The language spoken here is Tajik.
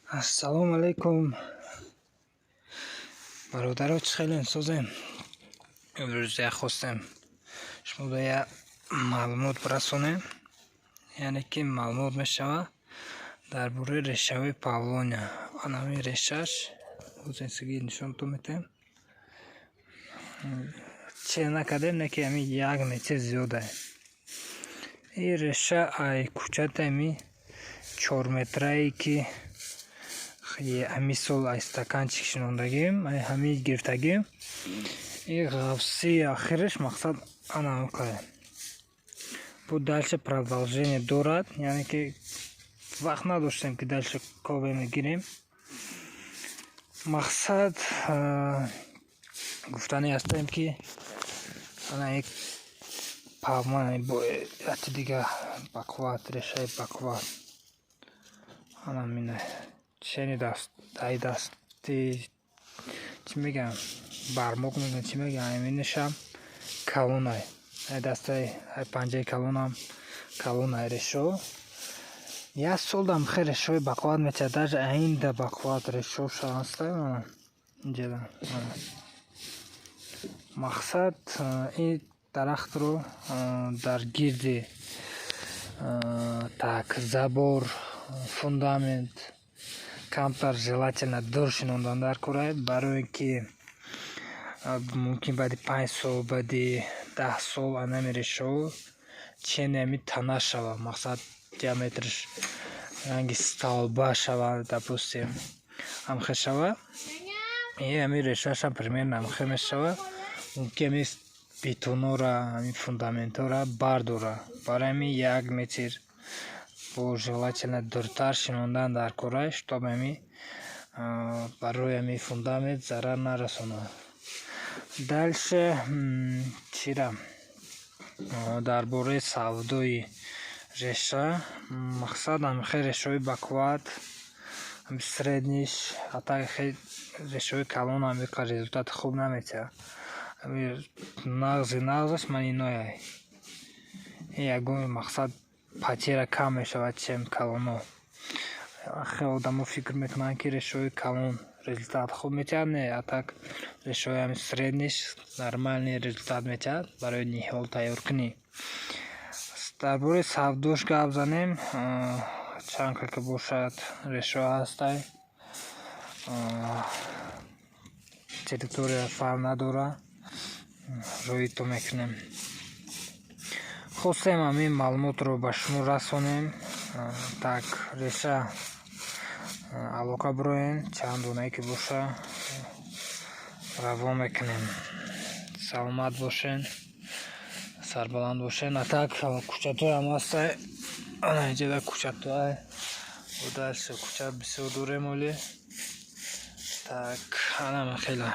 Ассалому алейкум, бародаро, чӣ хеле созем? Имрӯз хостем шумо ба як маълумот расонем, яъне ки маълумот мешавад дар бораи решаҳои павлония. Анами решааш ҳозинсигӣ нишонтон метем. Чӣ накардем, не ки ами 1 метр зиёда. Ин реша ай кучатами 4 метрае ки ҳамин сол ай стаканчик шинондагим, ай ҳамин гирифтагим. Ин ғафси ахираш мақсад анам кай. Бу дальше продолжение дорад, яъне ки вақт надоштем ки дальше кове мегирем. Мақсад гуфтани ҳастем ки ана ек павман бо яти дига бақувват, решаи бақувват. Ана мина шенидаст ай дасти чӣ мегӯям, бармоқ мегӯям, чӣ мегӯям, аминашам калонай. Ай дастаи ай панҷаи калонам калонай решо. Як сол дам хеле решои бақувват мечад, даже аинда бақувват решо шаваста. Инҷа мақсад ин дарахтро дар гирди так забор, фундамент камтар желательно дур шинондан дар кораед, барои ки мумкин баъди 5 сол, баъди 10 сол анами решаҳо ченами тана шавад. Мақсад диаметраш ранги столба шавад, допустим амхе шавад. Ами решаашам примерно амхе мешавад. Мумкин аст бетонора, ами фундаментора бардора. Барои ами 1 метр бо желательно дуртар шинондан дар кора, чтоб ами барои ами фундамент зарар нарасонад. Дальше чира дар бораи савдои реша, мақсад амхе решаҳои бақувват, ами средниш, ҳатто решаҳои калон ам результати хуб наметиҳад. Ами нағзаш ман инояй. Ин ягон мақсад потера кам мешавад, чем калоно. Хеле одамо фикр мекунанд ки решаҳои калон результат хуб метиҳад. Не, а так решаҳои ами средниш нормальный результат метиҳад барои ниҳол тайёркунӣ. Дар бораи савдош гап занем. Чанд ка ки бошад решаҳо ҳастай. Территория фарқ надорад. Роитон мекунем. Хостем ҳамин маълумотро ба шумо расонем. Так реша алоқа бироен, чанд донае ки боша равон мекунем. Саломат бошен, сарбаланд бошен. А так кучатои ҳам ҳастай. Ана инҷа кучатои дальше кучат бисёр дорем оли. Так анам хела